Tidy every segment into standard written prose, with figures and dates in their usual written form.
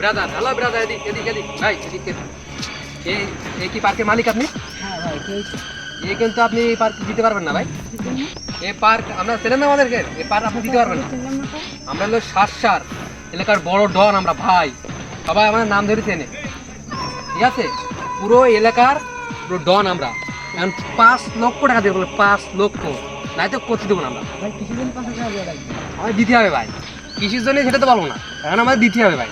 Brother, hello brother, এদিক এদিক এদিক ভাই, এদিক এই কি পার্কের মালিক আপনি? হ্যাঁ ভাই, কে হয়েছে? এই কিন্তু আপনি এই পার্ক দিতে পারবেন না ভাই। এই পার্ক আমরা চেনেন না, আমাদেরকে এই পার্ক আপনি দিতে পারবেন না। আমরা হলো সার এলাকার বড় ডন আমরা ভাই, সবাই আমাদের নাম ধরে চেনে, ঠিক আছে? পুরো এলাকার পুরো ডন আমরা। এখন 5 লক্ষ টাকা দিয়ে বলে, 5 লক্ষ নাই তো করতে দেবো না আমরা ভাই কিছুদিন 5,000 টাকা দিয়ে রাখবেন। আমাদের দিতে হবে ভাই। কিসের জন্য সেটা তো বলবো না, এখন আমাদের দিতে হবে ভাই।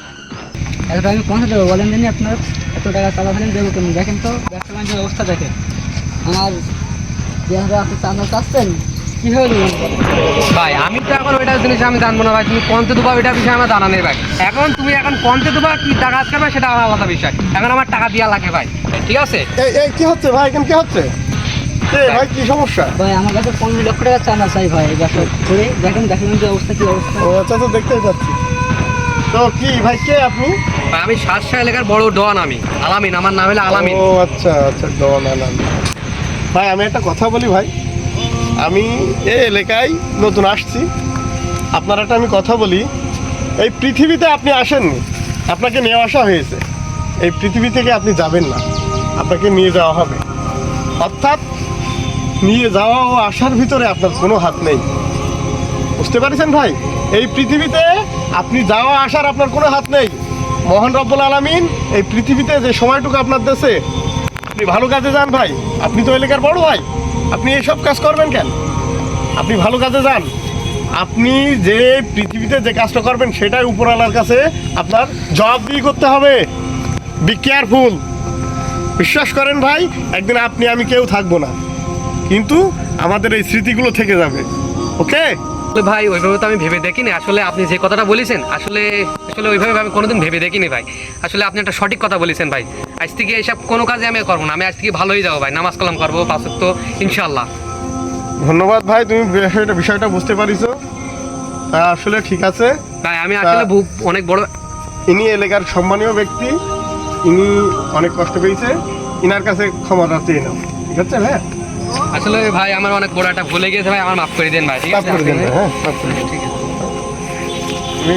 আরে ভাই আমি পৌঁছে দেবো, বলেন জানি আপনার এত টাকা চালাফালেন দেবো কেমন? দেখেন তো ব্যবসা বাণিজ্যের অবস্থা দেখেন। আমার যেভাবে আপনি চাঁদা চাচ্ছেন কীভাবে দেবেন? ভাই আমি তো এখন ওইটা জিনিস আমি জানবো না ভাই, তুমি পঞ্চে দেবা ওইটা বিষয়ে আমার জানা নেই ভাই। এখন তুমি এখন পঞ্চে দেবা কি টাকা কাজ করবে সেটা আমার আলাদা বিষয়, এখন আমার টাকা দেওয়া লাগে ভাই, ঠিক আছে? এই কি হচ্ছে ভাই, এখন কি হচ্ছে? ভাই কি সমস্যা? ভাই আমার কাছে 15 লক্ষ টাকা চাঁদা চাই ভাই, এই ব্যবসা করে দেখেন যে অবস্থা কী অবস্থা। ও আচ্ছা, তো দেখতেই পাচ্ছি। তো কি ভাই, কে আপনি? ভাই আমি সাতশা এলাকার বড় ডন, আমি আলামিন, আমার নাম হলো আলামিন। ও আচ্ছা আচ্ছা, ডন আলামিন। ভাই আমি একটা কথা বলি ভাই, আমি এই এলাকায় নতুন আসছি, আপনার একটা আমি কথা বলি। এই পৃথিবীতে আপনি আসেননি, আপনাকে নিয়ে আসা হয়েছে। এই পৃথিবী থেকে আপনি যাবেন না, আপনাকে নিয়ে যাওয়া হবে। অর্থাৎ নিয়ে যাওয়া ও আসার ভিতরে আপনার কোনো হাত নেই, বুঝতে পারছেন ভাই? এই পৃথিবীতে আপনি যাওয়া আসার আপনার কোনো হাত নেই। মহান রব্বুল আলামিন এই পৃথিবীতে যে সময়টুকু আপনার দেশে, আপনি ভালো কাজে যান ভাই। আপনি তো এলাকার বড় ভাই, আপনি এইসব কাজ করবেন কেন? আপনি ভালো কাজে যান। আপনি যে পৃথিবীতে যে কাজটা করবেন সেটাই উপরওয়ালার কাছে আপনার জবাবদিহি করতে হবে। Be careful. বিশ্বাস করেন ভাই, একদিন আপনি আমি কেউ থাকবো না, কিন্তু আমাদের এই স্মৃতিগুলো থেকে যাবে। ওকে ভাই ওইভাবে তো আমি ভেবে দেখিনি আসলে, আপনি যে কথাটা বলেছেন আসলে আসলে ওইভাবে আমি কোনোদিন ভেবে দেখিনি ভাই। আসলে আপনি একটা সঠিক কথা বলেছেন ভাই। আজ থেকে এইসব কোনো কাজে আমি করবো না, আমি আজ থেকে ভালোই যাবো ভাই, নামাজ কালাম করবো 5 ওয়াক্ত ইনশাআল্লাহ। ধন্যবাদ ভাই, তুমি বিষয়টা বুঝতে পারিছো। আসলে ঠিক আছে ভাই আমি আসলে অনেক বড়, ইনি এলাকার সম্মানীয় ব্যক্তি, ইনি অনেক কষ্ট পেয়েছে, ইনার কাছে ক্ষমতা চেয়ে নাও, ঠিক আছে ভাই? আসলে ভাই আমার অনেক বড় একটা ভুলে গেছে ভাই, আমার মাফ করে দেন ভাই, ঠিক মাফ আছে? করে দেন, হ্যাঁ মাফ করে দেন। ঠিক আছে। তুমি